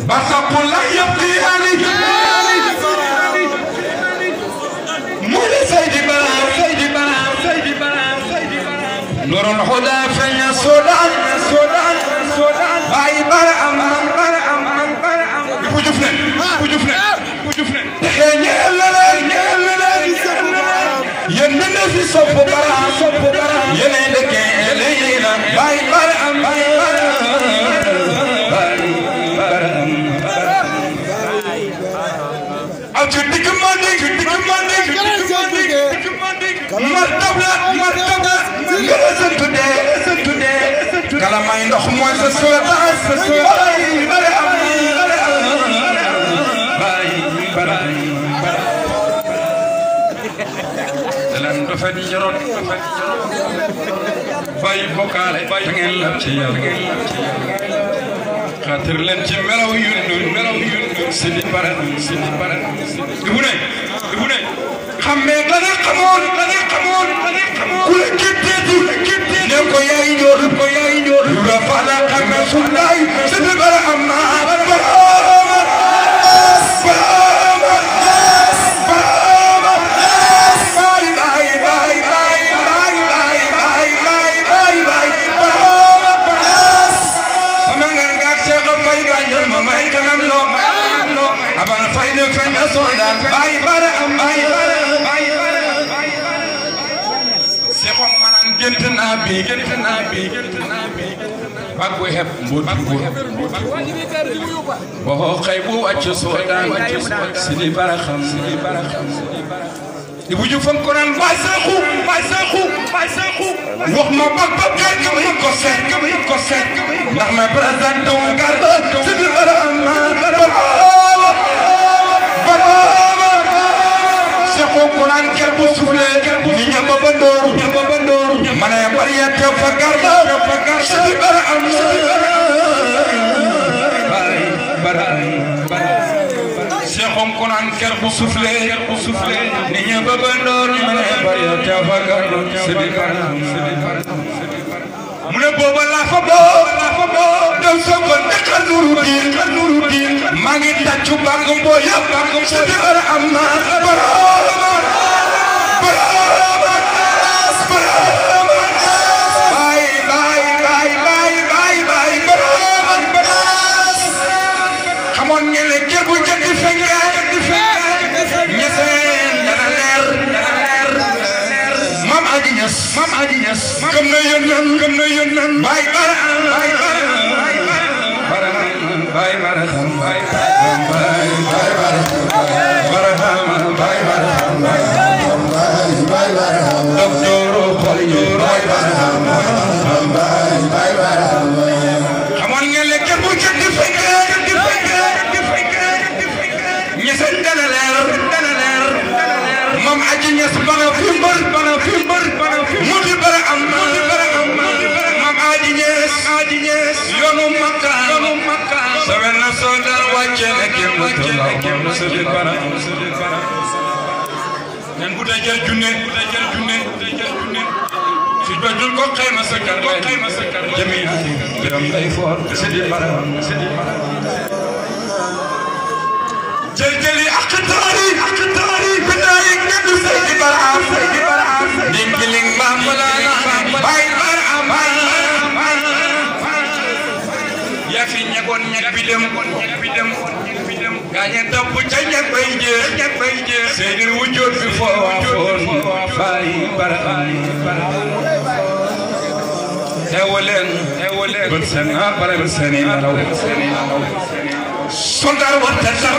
برزق لا يبقي عليه مولى سيدي برام سيدي برام سيدي برام سيدي برام نور الهدى فين السودان السودان السودان باي برام برام برام وجفنا وجفنا وجفنا ينن في صف برام صف برام يليلك يليلا باي برام باي برام أجدك ماني أجدك ماني أجدك ماني مرتبة مرتبة listen today كلام ما ينخ موز السودان باي برام باي برام lan do fa di jorot bay bokale ngeen la ci yalla khatir len ci melaw yundu sidi baran bu ne xamé la nga xamone ku la kittetu ne ko yaay ñor ra fa la xamé sunday sidi baran ma باي برام باي سيخو مانان جنتنا بي باغو هب مودو بو خيبو واتش سودان سيدي برخم يبو جو فم كوران باي ساخو wax ma bak kay ko set ndax ma président garde sidi baram Quran kerbu sufle ni nyamba bandor mana yang bariya te fagarda sidi baram Cheikhum Quran kerbu sufle ni nyamba bandor mana yang bariya te fagarda sidi baram mune boba la fa bo dem so ko Nuruddin mangi taccu bangum boya bangum sidi baram Mam Adinyas gëm na yónneen bay baram docteur Kholi xamoon ngeen le kër bu jënd ñesen dana leer Mam Adinyas bana fi mbër Mudi baram Mam Adinyas yoonu Makka sawen na soda wàcce na kenn sidi baram nen bu dajal junne si dojul ko xeyma sa kar jami biram lay for sidi baram jeli aqtari biday ngadu sidi baram dingiling mamala bay baram ya fi ñagon ñak bi dem gañe topp ca ñak bay jeex seydil wujud bi fo waafon bay baram ewolen ben sen ha bare sen law soldar wata sax